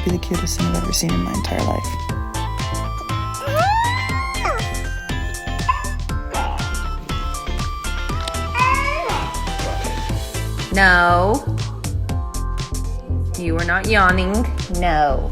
be the cutest thing I've ever seen in my entire life. No. You are not yawning. No.